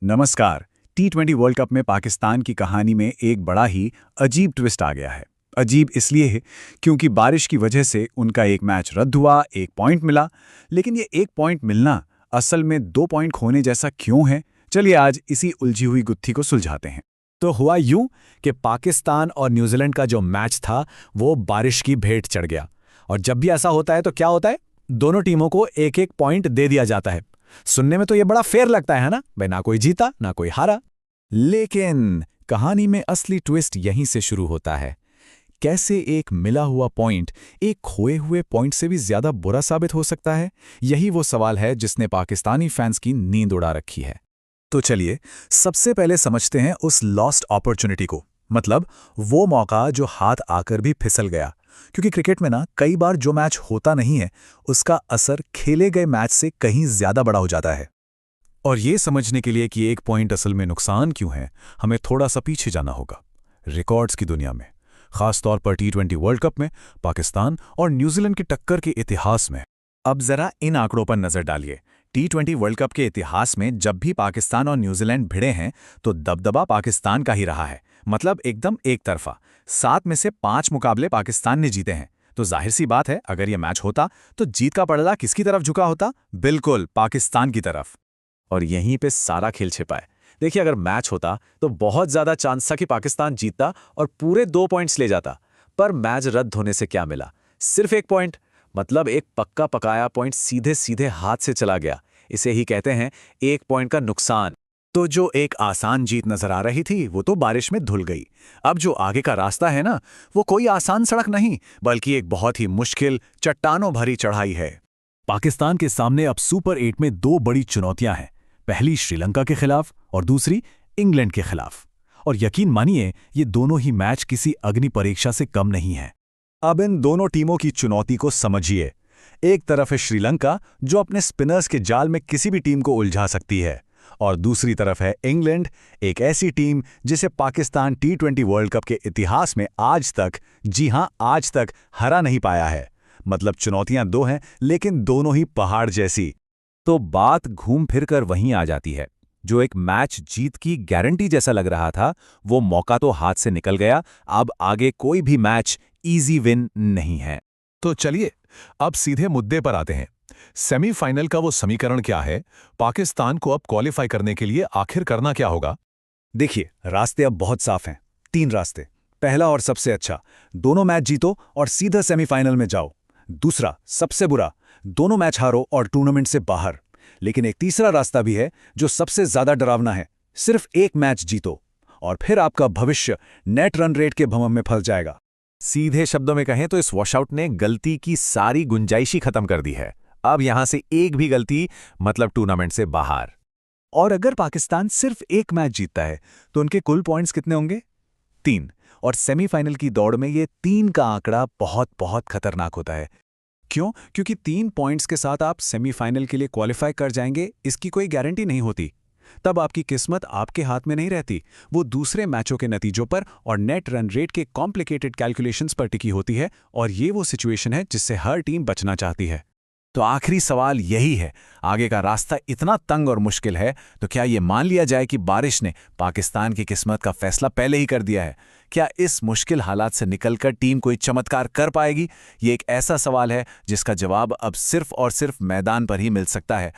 नमस्कार। T20 world cup में पाकिस्तान की कहानी में एक बड़ा ही अजीब ट्विस्ट आ गया है। अजीब इसलिए है क्योंकि बारिश की वजह से उनका एक मैच रद्द हुआ, एक पॉइंट मिला। लेकिन ये एक पॉइंट मिलना असल में 2 पॉइंट खोने जैसा क्यों है? चलिए आज इसी उलझी हुई गुत्थी को सुलझाते हैं। तो हुआ यूं कि पाकिस्तान और न्यूजीलैंड का जो मैच था वो बारिश की भेंट चढ़ गया। और जब भी ऐसा होता है तो क्या होता है, दोनों टीमों को एक एक पॉइंट दे दिया जाता है। सुनने में तो ये बड़ा फेयर लगता है ना भाई, ना कोई जीता ना कोई हारा। लेकिन कहानी में असली ट्विस्ट यहीं से शुरू होता है। कैसे एक मिला हुआ पॉइंट एक खोए हुए पॉइंट से भी ज्यादा बुरा साबित हो सकता है? यही वो सवाल है जिसने पाकिस्तानी फैंस की नींद उड़ा रखी है। तो चलिए सबसे पहले समझते हैं उस लॉस्ट अपॉर्चुनिटी को, मतलब वो मौका जो हाथ आकर भी फिसल गया। क्योंकि क्रिकेट में ना कई बार जो मैच होता नहीं है उसका असर खेले गए मैच से कहीं ज्यादा बड़ा हो जाता है। और ये समझने के लिए कि एक पॉइंट असल में नुकसान क्यों है, हमें थोड़ा सा पीछे जाना होगा रिकॉर्ड्स की दुनिया में, खासतौर पर T20 वर्ल्ड कप में पाकिस्तान और न्यूजीलैंड की टक्कर के इतिहास में। अब जरा इन आंकड़ों पर नजर डालिए। T20 वर्ल्ड कप के इतिहास में जब भी पाकिस्तान और न्यूजीलैंड भिड़े हैं तो दबदबा पाकिस्तान का ही रहा है, मतलब एकदम एक तरफा। 7 में से 5 मुकाबले पाकिस्तान ने जीते हैं। तो जाहिर सी बात है, अगर यह मैच होता तो जीत का पलड़ा किसकी तरफ झुका होता? बिल्कुल पाकिस्तान की तरफ। और यहीं पे सारा खेल छिपा है। देखिए, अगर मैच होता तो बहुत ज्यादा चांस था कि पाकिस्तान जीतता और पूरे 2 पॉइंट्स ले जाता। पर मैच रद्द होने से क्या मिला? सिर्फ 1 पॉइंट, मतलब एक पक्का पकाया पॉइंट सीधे सीधे हाथ से चला गया। इसे ही कहते हैं 1 पॉइंट का नुकसान। तो जो एक आसान जीत नजर आ रही थी वो तो बारिश में धुल गई। अब जो आगे का रास्ता है ना, वो कोई आसान सड़क नहीं बल्कि एक बहुत ही मुश्किल चट्टानों भरी चढ़ाई है। पाकिस्तान के सामने अब सुपर 8 में 2 बड़ी चुनौतियां हैं। पहली श्रीलंका के खिलाफ और दूसरी इंग्लैंड के खिलाफ। और यकीन मानिए, ये दोनों ही मैच किसी अग्नि परीक्षा से कम नहीं है। अब इन दोनों टीमों की चुनौती को समझिए। एक तरफ है श्रीलंका, जो अपने स्पिनर्स के जाल में किसी भी टीम को उलझा सकती है, और दूसरी तरफ है इंग्लैंड, एक ऐसी टीम जिसे पाकिस्तान T20 वर्ल्ड कप के इतिहास में आज तक, जी हां आज तक, हरा नहीं पाया है। मतलब चुनौतियां दो हैं लेकिन दोनों ही पहाड़ जैसी। तो बात घूम फिर कर वहीं आ जाती है। जो एक मैच जीत की गारंटी जैसा लग रहा था, वो मौका तो हाथ से निकल गया। अब आगे कोई भी मैच इजी विन नहीं है। तो चलिए अब सीधे मुद्दे पर आते हैं। सेमीफाइनल का वो समीकरण क्या है? पाकिस्तान को अब क्वालिफाई करने के लिए आखिर करना क्या होगा? देखिए, रास्ते अब बहुत साफ हैं। 3 रास्ते। पहला और सबसे अच्छा, दोनों मैच जीतो और सीधा सेमीफाइनल में जाओ। दूसरा, सबसे बुरा, दोनों मैच हारो और टूर्नामेंट से बाहर। लेकिन एक तीसरा रास्ता भी है जो सबसे ज्यादा डरावना है। सिर्फ एक मैच जीतो और फिर आपका भविष्य नेट रन रेट के भंवर में फंस जाएगा। सीधे शब्दों में कहें तो इस वॉशआउट ने गलती की सारी गुंजाइश ही खत्म कर दी है। अब यहां से एक भी गलती मतलब टूर्नामेंट से बाहर। और अगर पाकिस्तान सिर्फ एक मैच जीतता है तो उनके कुल पॉइंट्स कितने होंगे? 3। और सेमीफाइनल की दौड़ में ये 3 का आंकड़ा बहुत बहुत खतरनाक होता है। क्यों? क्योंकि 3 पॉइंट्स के साथ आप सेमीफाइनल के लिए क्वालिफाई कर जाएंगे, इसकी कोई गारंटी नहीं होती। तब आपकी किस्मत आपके हाथ में नहीं रहती, वो दूसरे मैचों के नतीजों पर और नेट रन रेट के कॉम्प्लिकेटेड कैलकुलेशंस पर टिकी होती है। और ये वो सिचुएशन है जिससे हर टीम बचना चाहती है। तो आखिरी सवाल यही है, आगे का रास्ता इतना तंग और मुश्किल है तो क्या ये मान लिया जाए कि बारिश ने पाकिस्तान की किस्मत का फैसला पहले ही कर दिया है? क्या इस मुश्किल हालात से निकलकर टीम कोई चमत्कार कर पाएगी? ये एक ऐसा सवाल है जिसका जवाब अब सिर्फ और सिर्फ मैदान पर ही मिल सकता है।